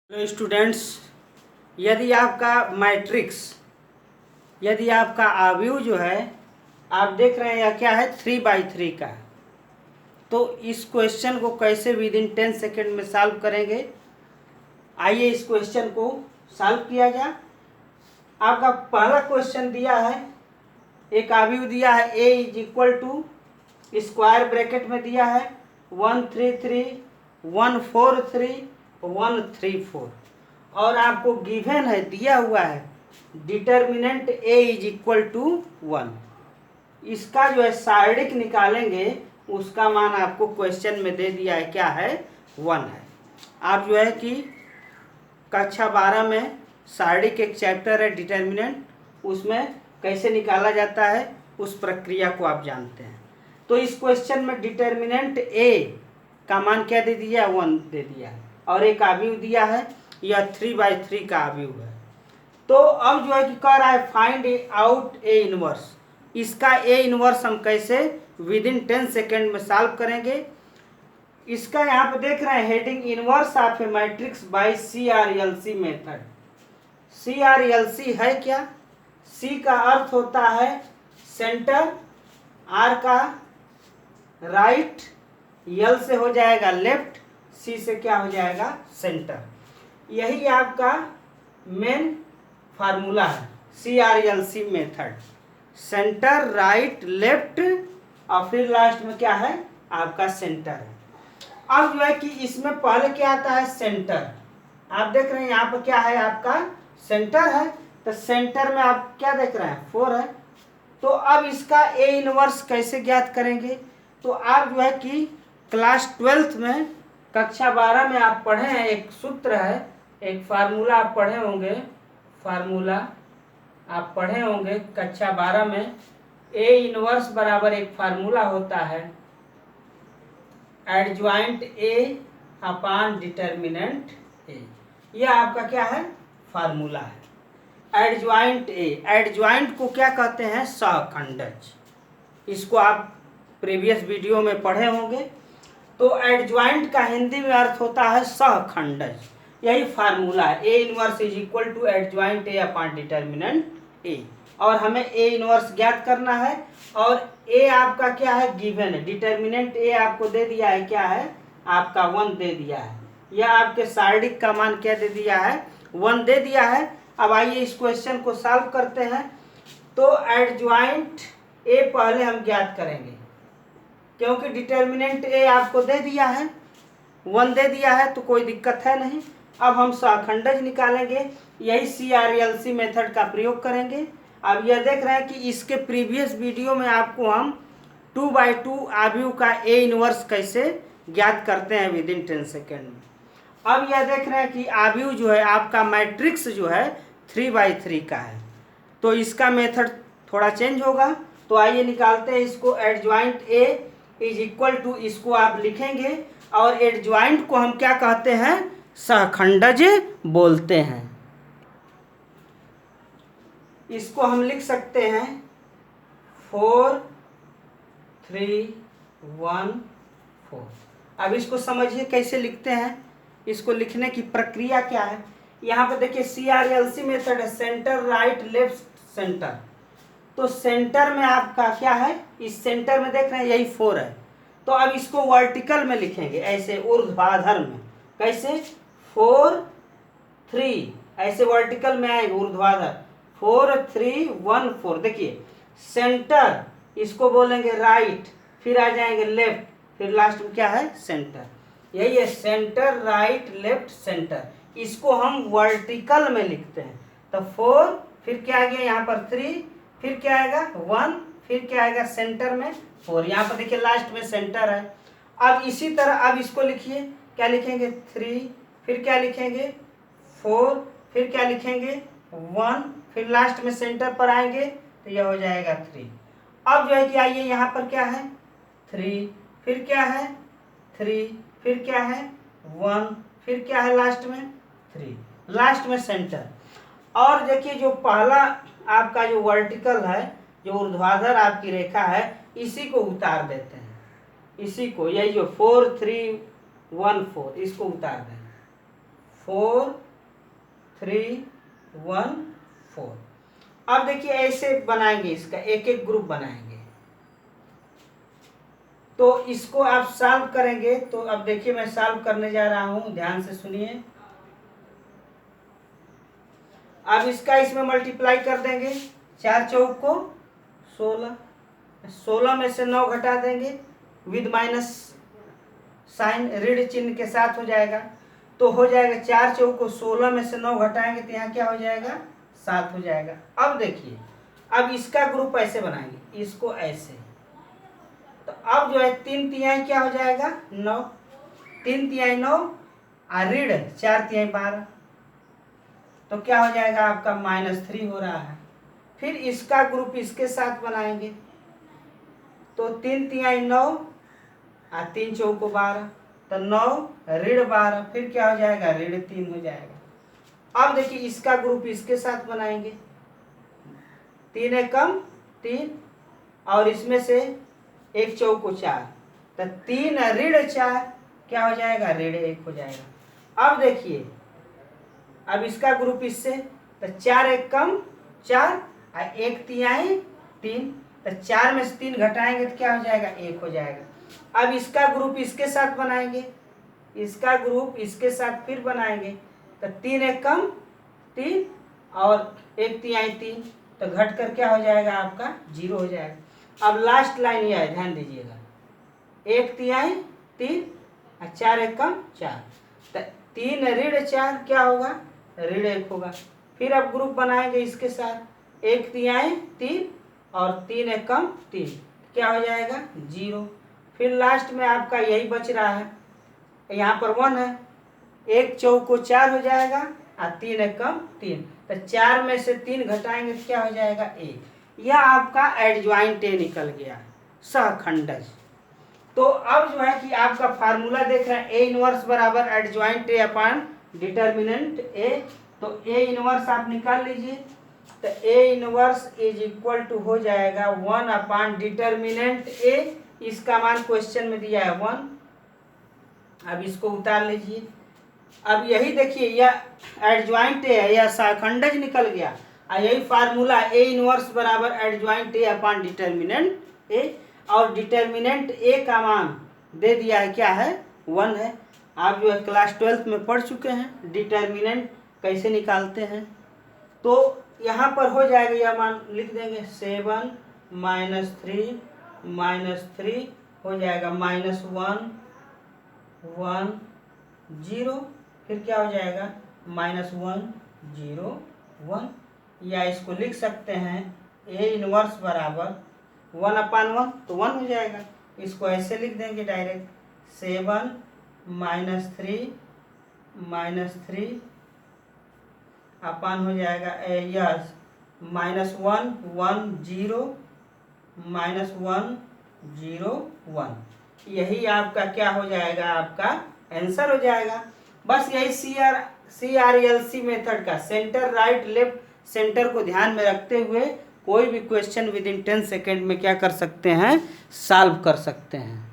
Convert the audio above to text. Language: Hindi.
हेलो स्टूडेंट्स, यदि आपका मैट्रिक्स यदि आपका आव्यूह जो है आप देख रहे हैं यह क्या है 3/3 का। तो इस क्वेश्चन को कैसे विद इन 10 सेकेंड में सॉल्व करेंगे। आइए इस क्वेश्चन को सॉल्व किया जाए। आपका पहला क्वेश्चन दिया है, एक आव्यूह दिया है a is equal to square bracket में दिया है 1 3 3 1 4 3 1 3 4 और आपको गिवन है दिया हुआ है determinant a is equal to 1। इसका जो है सारणिक निकालेंगे, उसका मान आपको क्वेश्चन में दे दिया है, क्या है 1 है। आप जो है कि कक्षा 12 में सारणिक एक चैप्टर है डिटर्मिनेंट, उसमें कैसे निकाला जाता है उस प्रक्रिया को आप जानते हैं। तो इस क्वेश्चन में डिटर्मिनेंट a का मान क्या दे दिया, 1 दे दिया है और एक आव्यूह दिया है, यह 3/3 का आव्यूह है। तो अब जो है कि कह रहा है फाइंड आउट ए इनवर्स। इसका ए इनवर्स हम कैसे विद इन 10 सेकेंड में सॉल्व करेंगे। इसका यहाँ पे देख रहे हैं heading inverse of A matrix bye CRLC method. CRLC है क्या? C का अर्थ होता है सेंटर, R का राइट, L से हो जाएगा लेफ्ट, C से क्या हो जाएगा सेंटर। यही आपका मेन फार्मूला है CRLC method, centre right left और फिर लास्ट में क्या है आपका सेंटर है। अब जो है कि इसमें पहले क्या आता है सेंटर। आप देख रहे हैं यहाँ पर क्या है आपका सेंटर है, तो सेंटर में आप क्या देख रहे हैं 4 है। तो अब इसका ए इनवर्स कैसे ज्ञात करेंगे। तो आप जो है कि क्लास 12th में कक्षा 12 में आप पढ़े हैं, एक सूत्र है, एक फार्मूला आप पढ़े होंगे, फार्मूला आप पढ़े होंगे कक्षा 12 में। ए इनवर्स बराबर एक फार्मूला होता है एडज्वाइंट ए अपॉन डिटर्मिनेंट ए। यह आपका क्या है फार्मूला है एडज्वाइंट ए। एडज्वाइंट को क्या कहते हैं सहखंडज। इसको आप प्रीवियस वीडियो में पढ़े होंगे। तो एडज्वाइंट का हिंदी में अर्थ होता है सहखंडज। यही फार्मूला है A inverse is equal to adjoint A upon determinant A. और हमें ए इनवर्स ज्ञात करना है और ए आपका क्या है गिवन है, डिटर्मिनेंट ए आपको दे दिया है, क्या है आपका 1 दे दिया है। यह आपके सारणिक का मान क्या दे दिया है 1 दे दिया है। अब आइए इस क्वेश्चन को सॉल्व करते हैं। तो एडज्वाइंट ए पहले हम ज्ञात करेंगे, क्योंकि डिटर्मिनेंट ए आपको दे दिया है 1 दे दिया है, तो कोई दिक्कत है नहीं। अब हम सहखंडज निकालेंगे, यही CRLC मेथड का प्रयोग करेंगे। अब यह देख रहे हैं कि इसके प्रीवियस वीडियो में आपको हम 2/2 आव्यूह का ए इनवर्स कैसे ज्ञात करते हैं विद इन 10 सेकेंड में। अब यह देख रहे हैं कि आव्यूह जो है आपका मैट्रिक्स जो है 3/3 का है, तो इसका मेथड थोड़ा चेंज होगा। तो आइए निकालते हैं इसको। Adjoint A is equal to, इसको आप लिखेंगे और एडज्वाइंट को हम क्या कहते हैं सहखंडज बोलते हैं। इसको हम लिख सकते हैं 4 3 1 4। अब इसको समझिए कैसे लिखते हैं। इसको लिखने की प्रक्रिया क्या है। यहाँ पे देखिए CRLC मेथड है सेंटर राइट लेफ्ट सेंटर। तो सेंटर में आपका क्या है, इस सेंटर में देख रहे हैं यही 4 है। तो अब इसको वर्टिकल में लिखेंगे ऐसे ऊर्ध्वाधर में, कैसे 4 3 ऐसे वर्टिकल में आएंगे ऊर्ध्वाधर 4 3 1 4। देखिए सेंटर इसको बोलेंगे राइट, फिर आ जाएंगे लेफ्ट, फिर लास्ट में क्या है सेंटर। यही है सेंटर राइट लेफ्ट सेंटर। इसको हम वर्टिकल में लिखते हैं। तो 4 फिर क्या आ गया यहाँ पर 3, फिर क्या आएगा 1, फिर क्या आएगा सेंटर में 4। यहाँ पर देखिए लास्ट में सेंटर है। अब इसी तरह अब इसको लिखिए, क्या लिखेंगे 3, फिर क्या लिखेंगे 4, फिर क्या लिखेंगे 1, फिर लास्ट में सेंटर पर आएंगे तो यह हो जाएगा 3। अब जो है कि आइए यहाँ पर क्या है 3, फिर क्या है 3, फिर क्या है 1, फिर क्या है लास्ट में 3, लास्ट में सेंटर। और देखिए जो पहला आपका जो वर्टिकल है, जो ऊर्ध्वाधर आपकी रेखा है, इसी को उतार देते हैं, इसी को, यही जो 4 3 1 4 इसको उतार दें। 4 3 1 4। अब देखिए ऐसे बनाएंगे, इसका एक एक ग्रुप बनाएंगे। तो इसको आप सॉल्व करेंगे तो अब देखिए मैं सॉल्व करने जा रहा हूं, ध्यान से सुनिए। अब इसका इसमें मल्टीप्लाई कर देंगे, 4 चौक को 16, 16 में से 9 घटा देंगे विद माइनस साइन, ऋण चिन्ह के साथ हो जाएगा। तो हो जाएगा 4 चौक को 16 में से 9 घटाएंगे तो यहाँ क्या हो जाएगा, 7 हो जाएगा। अब देखिए, अब इसका ग्रुप ऐसे बनाएंगे, इसको ऐसे। तो अब जो है 3 तिहाई क्या हो जाएगा, 9, 3 तिहाई 9 और ऋण 4 तिहाई 12, तो क्या हो जाएगा आपका -3 हो रहा है। फिर इसका ग्रुप इसके साथ बनाएंगे, तो 3 तिहाई 9 और 3 चौको 12, तो 9 ऋण 12, फिर क्या हो जाएगा, ऋण 3 हो जाएगा। अब देखिए इसका ग्रुप इसके साथ बनाएंगे, 3 एकम 3 और इसमें से 1 चौको 4, तो 3 ऋण 4 क्या हो जाएगा, ऋण 1 हो जाएगा। अब देखिए, अब इसका ग्रुप इससे, तो 4 एकम 4 और 1 तिहाई 3, तो 4 में से 3 घटाएंगे तो क्या हो जाएगा, 1 हो जाएगा। अब इसका ग्रुप इसके साथ बनाएंगे, इसका ग्रुप इसके साथ फिर बनाएंगे, तो 3 एकम 3 और 1 तिहाई 3, तो घट कर क्या हो जाएगा आपका 0 हो जाएगा। अब लास्ट लाइन ये है, ध्यान दीजिएगा, 1 तिहाई 3 और 4 एकम 4, तो 3 ऋण 4 क्या होगा, ऋण 1 होगा। फिर अब ग्रुप बनाएंगे इसके साथ, 1 तिहाई 3 और 3 एकम 3, क्या हो जाएगा 0। फिर लास्ट में आपका यही बच रहा है, यहाँ पर 1 है, 1 चौको 4 हो जाएगा और 3 एकम 3, तो 4 में से 3 घटाएंगे तो क्या हो जाएगा 1। यह आपका एडजॉइंट ए निकल गया, सहखंडज। तो अब जो है कि आपका फार्मूला देख रहे हैं, ए इनवर्स बराबर adjoint A upon determinant A. तो ए इनवर्स आप निकाल लीजिए, तो A inverse is equal to हो जाएगा 1 अपॉन डिटर्मिनेंट ए, इसका मान क्वेश्चन में दिया है 1। अब इसको उतार लीजिए। अब यही देखिए, यह एडजॉइंट ए है, यह सहखंडज निकल गया, और यही फार्मूला ए इनवर्स बराबर adjoint A upon determinant A, और डिटर्मिनेंट ए का मान दे दिया है, क्या है 1 है। आप जो है क्लास 12th में पढ़ चुके हैं डिटर्मिनेंट कैसे निकालते हैं। तो यहाँ पर हो जाएगा, यह मान लिख देंगे 7 -3 हो जाएगा -1 1 0, फिर क्या हो जाएगा -1 0 1, या इसको लिख सकते हैं ए इनवर्स बराबर 1 अपॉन 1, तो 1 हो जाएगा। इसको ऐसे लिख देंगे डायरेक्ट, 7 -3 अपॉन हो जाएगा यस -1 1 0 -1 0 1, यही आपका क्या हो जाएगा, आपका आंसर हो जाएगा। बस यही CRLC मेथड का सेंटर राइट लेफ्ट सेंटर को ध्यान में रखते हुए कोई भी क्वेश्चन विद इन 10 सेकेंड में क्या कर सकते हैं, सॉल्व कर सकते हैं।